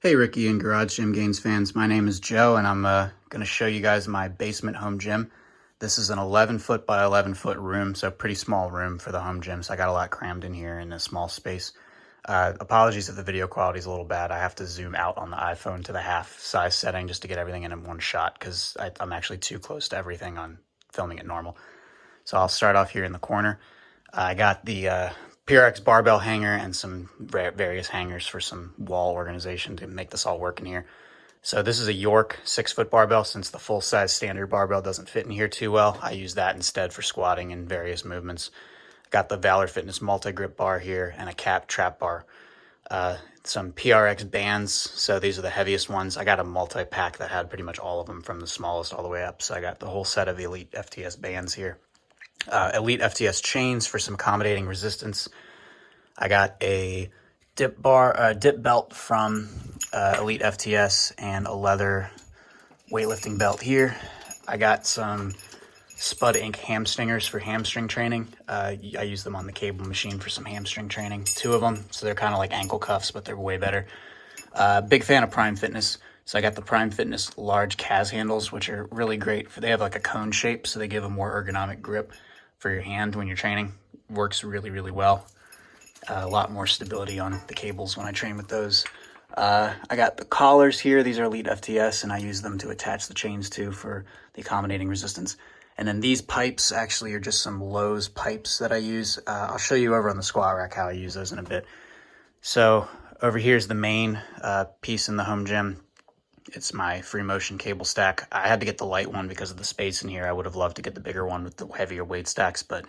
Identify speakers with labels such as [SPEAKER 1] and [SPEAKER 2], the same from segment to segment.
[SPEAKER 1] Hey Ricky and Garage Gym Gains fans, my name is Joe and I'm going to show you guys my basement home gym. This is an 11 foot by 11 foot room, so pretty small room for the home gym, so I got a lot crammed in here in a small space. Apologies if the video quality is a little bad. I have to zoom out on the iPhone to the half size setting just to get everything in one shot because I'm actually too close to everything on filming it normal. So I'll start off here in the corner. I got the PRX barbell hanger and some various hangers for some wall organization to make this all work in here. So this is a York 6-foot barbell. Since the full-size standard barbell doesn't fit in here too well, I use that instead for squatting and various movements. Got the Valor Fitness multi-grip bar here and a cap trap bar. Some PRX bands, so these are the heaviest ones. I got a multi-pack that had pretty much all of them from the smallest all the way up, so I got the whole set of Elite FTS bands here. Elite FTS chains for some accommodating resistance. I got a dip belt from Elite FTS and a leather weightlifting belt here. I got some Spud Inc. hamstringers for hamstring training. I use them on the cable machine for some hamstring training. 2 of them, so they're kind of like ankle cuffs, but they're way better. Big fan of Prime Fitness. So I got the Prime Fitness large CAS handles, which are really great. They have like a cone shape, so they give a more ergonomic grip for your hand when you're training. Works really, really well. A lot more stability on the cables when I train with those. I got the collars here. These are Elite FTS, and I use them to attach the chains to for the accommodating resistance. And then these pipes actually are just some Lowe's pipes that I use. I'll show you over on the squat rack how I use those in a bit. So over here is the main piece in the home gym. It's my free motion cable stack. I had to get the light one because of the space in here. I would have loved to get the bigger one with the heavier weight stacks, but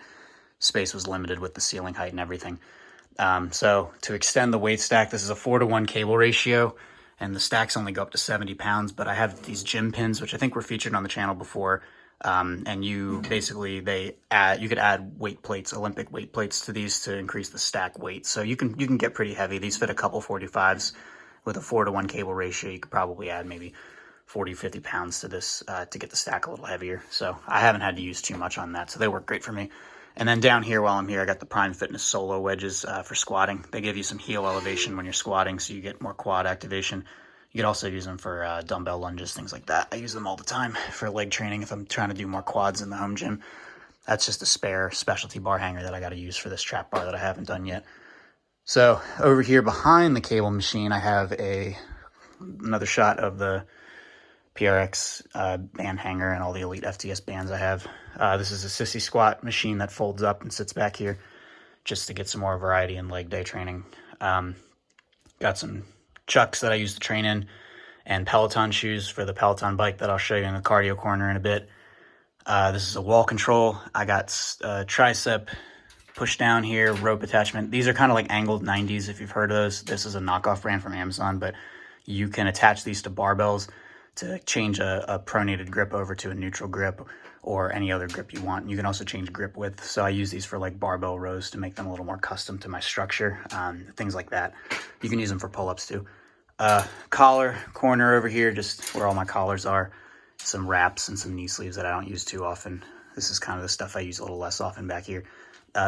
[SPEAKER 1] space was limited with the ceiling height and everything. So to extend the weight stack, this is a 4-to-1 cable ratio, and the stacks only go up to 70 pounds, but I have these gym pins, which I think were featured on the channel before. And you basically, you could add weight plates, Olympic weight plates to these to increase the stack weight. So you can get pretty heavy. These fit a couple 45s. With a 4-to-1 cable ratio, you could probably add maybe 40, 50 pounds to this to get the stack a little heavier. So I haven't had to use too much on that, so they work great for me. And then down here, while I'm here, I got the Prime Fitness Solo wedges for squatting. They give you some heel elevation when you're squatting, so you get more quad activation. You could also use them for dumbbell lunges, things like that. I use them all the time for leg training if I'm trying to do more quads in the home gym. That's just a spare specialty bar hanger that I got to use for this trap bar that I haven't done yet. So over here behind the cable machine, I have another shot of the PRX band hanger and all the Elite FTS bands I have. This is a sissy squat machine that folds up and sits back here just to get some more variety in leg day training. Got some chucks that I use to train in and Peloton shoes for the Peloton bike that I'll show you in the cardio corner in a bit. This is a wall control. I got tricep push down here, rope attachment. These are kind of like angled 90s if you've heard of those. This is a knockoff brand from Amazon, but you can attach these to barbells to change a pronated grip over to a neutral grip or any other grip you want. You can also change grip width. So I use these for like barbell rows to make them a little more custom to my structure, things like that. You can use them for pull-ups too. Collar corner over here, just where all my collars are. Some wraps and some knee sleeves that I don't use too often. This is kind of the stuff I use a little less often back here.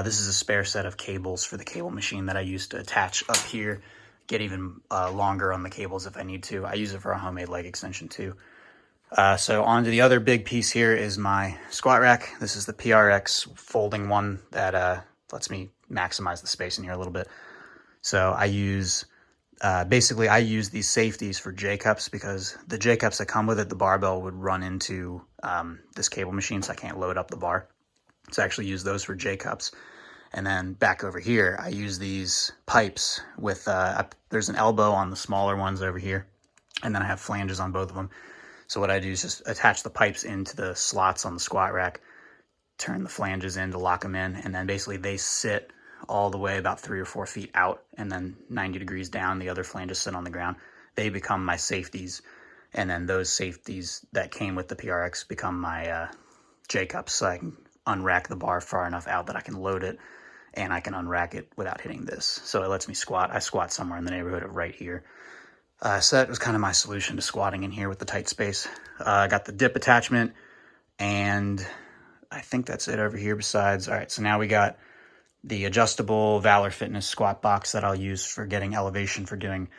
[SPEAKER 1] This is a spare set of cables for the cable machine that I use to attach up here, get even longer on the cables if I need to. I use it for a homemade leg extension too. So on to the other big piece here is my squat rack. This is the PRX folding one that lets me maximize the space in here a little bit. So I use, basically I use these safeties for J-cups because the J-cups that come with it, the barbell would run into this cable machine, so I can't load up the bar. So I actually use those for J-cups. And then back over here, I use these pipes with, there's an elbow on the smaller ones over here, and then I have flanges on both of them. So what I do is just attach the pipes into the slots on the squat rack, turn the flanges in to lock them in, and then basically they sit all the way about 3 or 4 feet out, and then 90 degrees down, the other flanges sit on the ground. They become my safeties, and then those safeties that came with the PRX become my J-cups, so I can unrack the bar far enough out that I can load it and I can unrack it without hitting this. So it lets me squat. I squat somewhere in the neighborhood of right here. So that was kind of my solution to squatting in here with the tight space. I got the dip attachment and I think that's it over here besides. All right, so now we got the adjustable Valor Fitness squat box that I'll use for getting elevation for doing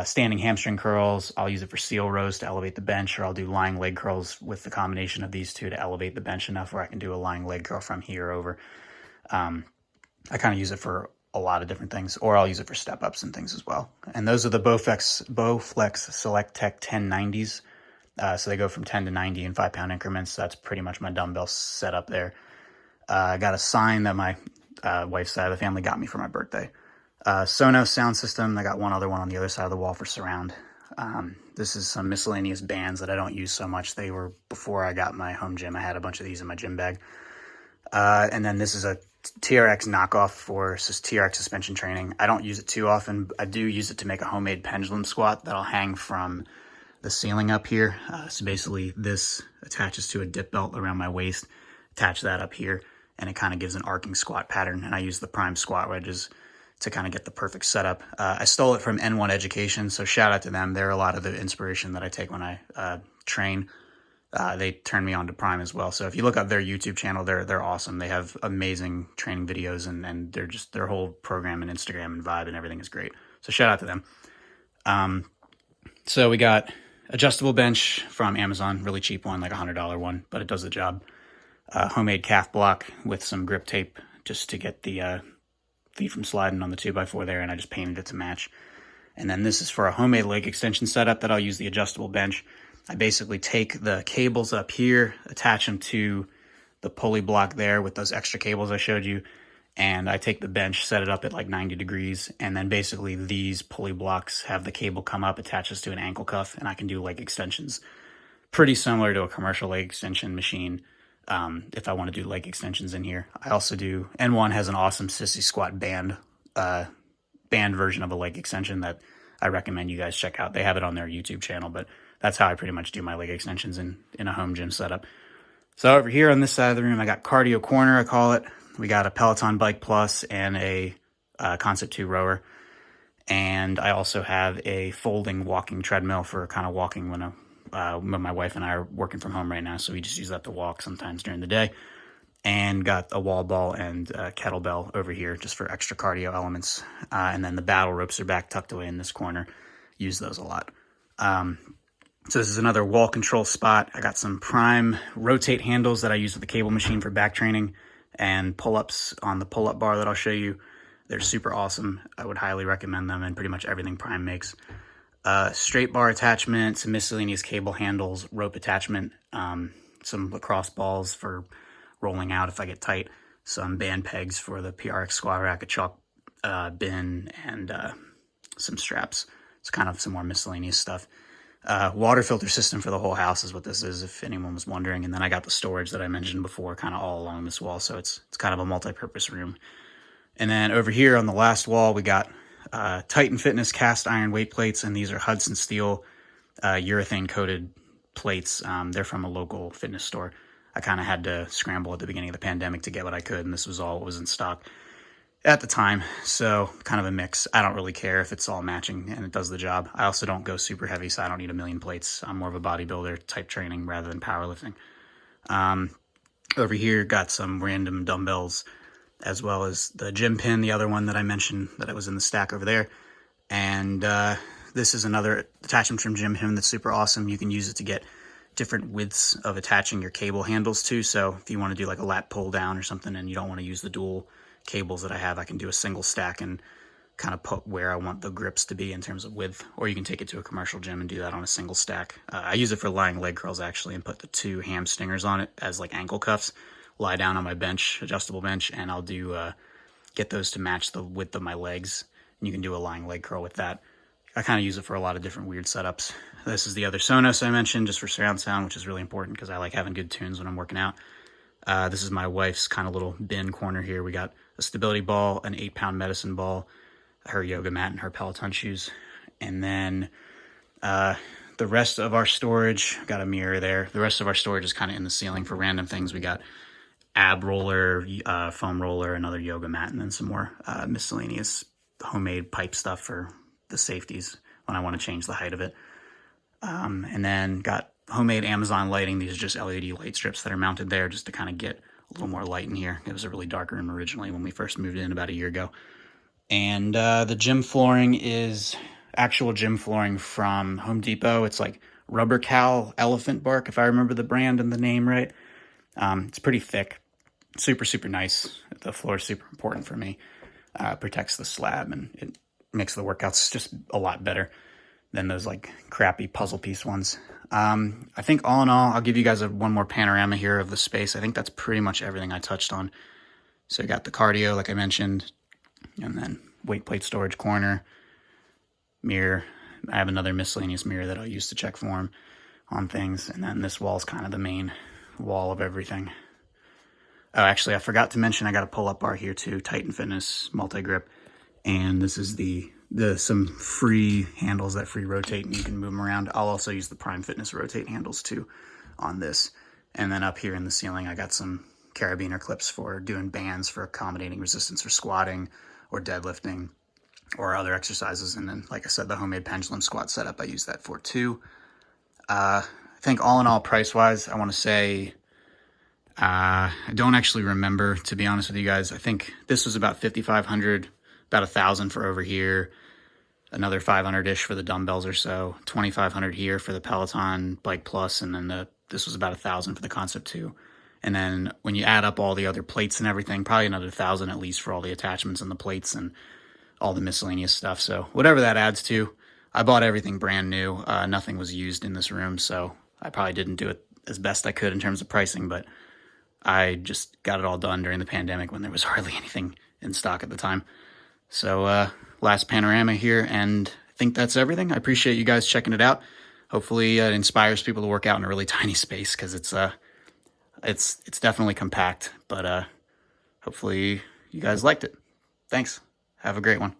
[SPEAKER 1] Standing hamstring curls, I'll use it for seal rows to elevate the bench, or I'll do lying leg curls with the combination of these two to elevate the bench enough where I can do a lying leg curl from here over. I kind of use it for a lot of different things, or I'll use it for step ups and things as well. And those are the Bowflex Select Tech 1090s. So they go from 10 to 90 in 5-pound increments. So that's pretty much my dumbbell setup there. I got a sign that my wife's side of the family got me for my birthday. Sonos sound system. I got one other one on the other side of the wall for surround. This is some miscellaneous bands that I don't use so much. They were before I got my home gym. I had a bunch of these in my gym bag. And then this is a TRX knockoff for TRX suspension training. I don't use it too often. I do use it to make a homemade pendulum squat that I'll hang from the ceiling up here. So basically this attaches to a dip belt around my waist, attach that up here, and it kind of gives an arcing squat pattern. And I use the Prime squat wedges to kind of get the perfect setup. I stole it from N1 Education, so shout out to them. They're a lot of the inspiration that I take when I train. They turned me on to Prime as well. So if you look up their YouTube channel, they're awesome. They have amazing training videos, and they're just, their whole program and Instagram and vibe and everything is great. So shout out to them. So we got adjustable bench from Amazon, really cheap one, like $100 one, but it does the job. Homemade calf block with some grip tape just to get the feet from sliding on the 2x4 there, and I just painted it to match. And then this is for a homemade leg extension setup that I'll use the adjustable bench. I basically take the cables up here, attach them to the pulley block there with those extra cables I showed you, and I take the bench, set it up at like 90 degrees, and then basically these pulley blocks have the cable come up, attaches to an ankle cuff, and I can do leg extensions. Pretty similar to a commercial leg extension machine if I want to do leg extensions in here. I also do, N1 has an awesome sissy squat band version of a leg extension that I recommend you guys check out. They have it on their YouTube channel, but that's how I pretty much do my leg extensions in a home gym setup. So over here on this side of the room, I got Cardio Corner, I call it. We got a Peloton Bike Plus and a Concept 2 rower. And I also have a folding walking treadmill for kind of walking when my wife and I are working from home right now. So we just use that to walk sometimes during the day. And got a wall ball and a kettlebell over here just for extra cardio elements. And then the battle ropes are back tucked away in this corner. Use those a lot. So this is another wall control spot. I got some Prime rotate handles that I use with the cable machine for back training and pull-ups on the pull-up bar that I'll show you. They're super awesome. I would highly recommend them and pretty much everything Prime makes. Straight bar attachment, some miscellaneous cable handles, rope attachment, some lacrosse balls for rolling out if I get tight, some band pegs for the PRX squat rack, a chalk bin, and some straps. It's kind of some more miscellaneous stuff. Water filter system for the whole house is what this is, if anyone was wondering. And then I got the storage that I mentioned before kind of all along this wall, so it's kind of a multi-purpose room. And then over here on the last wall, we got Titan Fitness cast iron weight plates, and these are Hudson Steel urethane coated plates. They're from a local fitness store. I kind of had to scramble at the beginning of the pandemic to get what I could, and this was all what was in stock at the time, so kind of a mix. I don't really care if it's all matching and it does the job. I also don't go super heavy, so I don't need a million plates. I'm more of a bodybuilder type training rather than powerlifting. Over here, got some random dumbbells, as well as the gym pin, the other one that I mentioned that was in the stack over there. And this is another attachment from Gym Pin that's super awesome. You can use it to get different widths of attaching your cable handles to. So if you want to do like a lat pull down or something and you don't want to use the dual cables that I have, I can do a single stack and kind of put where I want the grips to be in terms of width, or you can take it to a commercial gym and do that on a single stack. I use it for lying leg curls actually, and put the 2 ham stingers on it as like ankle cuffs, lie down on my bench, adjustable bench, and I'll do get those to match the width of my legs, and you can do a lying leg curl with that. I kind of use it for a lot of different weird setups. This is the other Sonos I mentioned, just for surround sound, which is really important because I like having good tunes when I'm working out. This is my wife's kind of little bin corner here. We got a stability ball, an 8-pound medicine ball, her yoga mat, and her Peloton shoes. And then the rest of our storage, got a mirror there. The rest of our storage is kind of in the ceiling for random things. We got ab roller, foam roller, another yoga mat, and then some more miscellaneous homemade pipe stuff for the safeties when I want to change the height of it. And then got homemade Amazon lighting. These are just LED light strips that are mounted there just to kind of get a little more light in here. It was a really dark room originally when we first moved in about a year ago. And the gym flooring is actual gym flooring from Home Depot. It's like Rubber Cal Elephant Bark, if I remember the brand and the name right. It's pretty thick, super, super nice. The floor is super important for me. Protects the slab, and it makes the workouts just a lot better than those like crappy puzzle piece ones. I think all in all, I'll give you guys one more panorama here of the space. I think that's pretty much everything I touched on. So you got the cardio, like I mentioned, and then weight plate storage corner, mirror. I have another miscellaneous mirror that I'll use to check form on things. And then this wall is kind of the main wall of everything. Oh, actually, I forgot to mention I got a pull-up bar here too, Titan Fitness multi-grip. And this is some free handles that free rotate and you can move them around. I'll also use the Prime Fitness rotate handles too on this. And then up here in the ceiling, I got some carabiner clips for doing bands for accommodating resistance for squatting or deadlifting or other exercises. And then, like I said, the homemade pendulum squat setup, I use that for too. I think all in all, price-wise, I want to say, I don't actually remember, to be honest with you guys. I think this was about $5,500, about $1,000 for over here, another 500-ish for the dumbbells or so, 2,500 here for the Peloton Bike Plus, and then this was about $1,000 for the Concept 2. And then when you add up all the other plates and everything, probably another $1,000 at least for all the attachments and the plates and all the miscellaneous stuff. So whatever that adds to, I bought everything brand new. Nothing was used in this room, so I probably didn't do it as best I could in terms of pricing, but I just got it all done during the pandemic when there was hardly anything in stock at the time. So last panorama here, and I think that's everything. I appreciate you guys checking it out. Hopefully it inspires people to work out in a really tiny space, because it's definitely compact, but hopefully you guys liked it. Thanks. Have a great one.